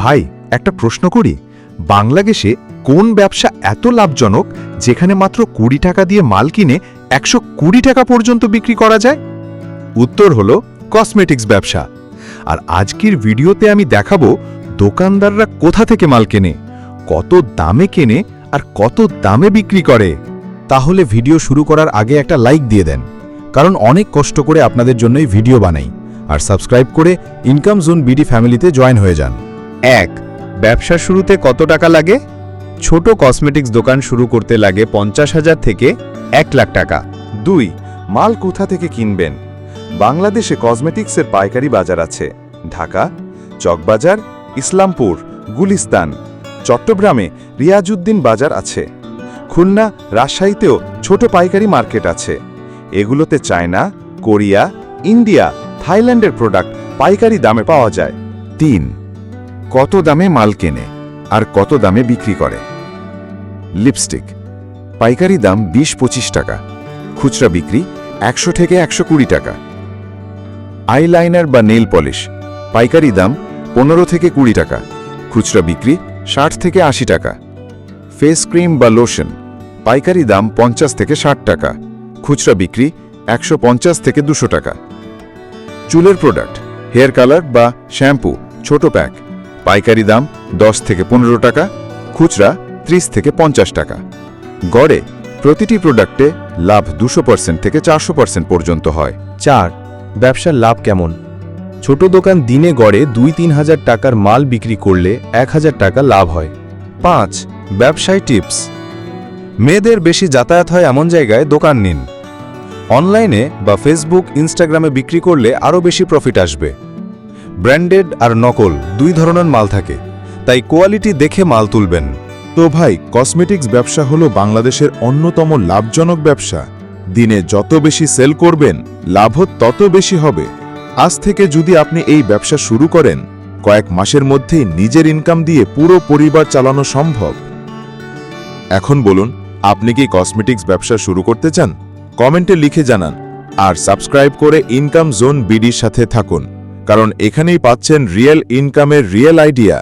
ভাই, একটা প্রশ্ন করি, বাংলাদেশে কোন ব্যবসা এত লাভজনক যেখানে মাত্র 20 টাকা দিয়ে মাল কিনে 120 টাকা পর্যন্ত বিক্রি করা যায়? উত্তর হলো কসমেটিক্স ব্যবসা। আর আজকের ভিডিওতে আমি দেখাবো দোকানদাররা কোথা থেকে মাল কেনে, কত দামে কেনে আর কত দামে বিক্রি করে। তাহলে ভিডিও শুরু করার আগে একটা লাইক দিয়ে দেন, কারণ অনেক কষ্ট করে আপনাদের জন্যই ভিডিও বানাই। আর সাবস্ক্রাইব করে ইনকাম জোন বিডি ফ্যামিলিতে জয়েন হয়ে যান। 1. ব্যবসা শুরুতে কত টাকা লাগে? ছোট কসমেটিক্স দোকান শুরু করতে লাগে 50,000 থেকে 1 লাখ টাকা। 2. মাল কোথা থেকে কিনবেন? বাংলাদেশে কসমেটিক্সের পাইকারি বাজার আছে। ঢাকা, চকবাজার, ইসলামপুর, গুলিস্তান। চট্টগ্রামে রিয়াজউদ্দিন বাজার আছে। খুলনা, রাজশাহীতেও ছোট পাইকারি মার্কেট আছে। এগুলোতে চায়না, কোরিয়া, ইন্ডিয়া, থাইল্যান্ডের প্রোডাক্ট পাইকারি দামে পাওয়া যায়। 3. কত দামে মাল কেনে আর কত দামে বিক্রি করে? লিপস্টিক পাইকারি দাম 20-25 টাকা, খুচরা বিক্রি 100 থেকে 120 টাকা। আইলাইনার বা নেইল পলিশ পাইকারি দাম 15 থেকে 20 টাকা, খুচরা বিক্রি 60 থেকে 80 টাকা। ফেস ক্রিম বা লোশন পাইকারি দাম 50 থেকে 60 টাকা, খুচরা বিক্রি 150 থেকে 200 টাকা। চুলের প্রোডাক্ট, হেয়ার কালার বা শ্যাম্পু ছোট প্যাক পাইকারি দাম 10 থেকে 15 টাকা, খুচরা 30 থেকে 50 টাকা। গড়ে প্রতিটি প্রোডাক্টে লাভ 200% থেকে 400% পর্যন্ত হয়। 4. ব্যবসার লাভ কেমন? ছোট দোকান দিনে গড়ে 2-3 হাজার টাকার মাল বিক্রি করলে 1000 টাকা লাভ হয়। 5. ব্যবসায় টিপস। মেয়েদের বেশি যাতায়াত হয় এমন জায়গায় দোকান নিন। অনলাইনে বা ফেসবুক, ইনস্টাগ্রামে বিক্রি করলে আরও বেশি প্রফিট আসবে। ব্র্যান্ডেড আর নকল 2 ধরনের মাল থাকে, তাই কোয়ালিটি দেখে মাল তুলবেন। তো ভাই, কসমেটিক্স ব্যবসা হলো বাংলাদেশের অন্যতম লাভজনক ব্যবসা। দিনে যত বেশি সেল করবেন, লাভও তত বেশি হবে। আজ থেকে যদি আপনি এই ব্যবসা শুরু করেন, কয়েক মাসের মধ্যেই নিজের ইনকাম দিয়ে পুরো পরিবার চালানো সম্ভব। এখন বলুন, আপনি কি কসমেটিক্স ব্যবসা শুরু করতে চান? কমেন্টে লিখে জানান আর সাবস্ক্রাইব করে ইনকাম জোন বিডির সাথে থাকুন, কারণ এখানেই পাচ্ছেন রিয়েল ইনকামের রিয়েল আইডিয়া।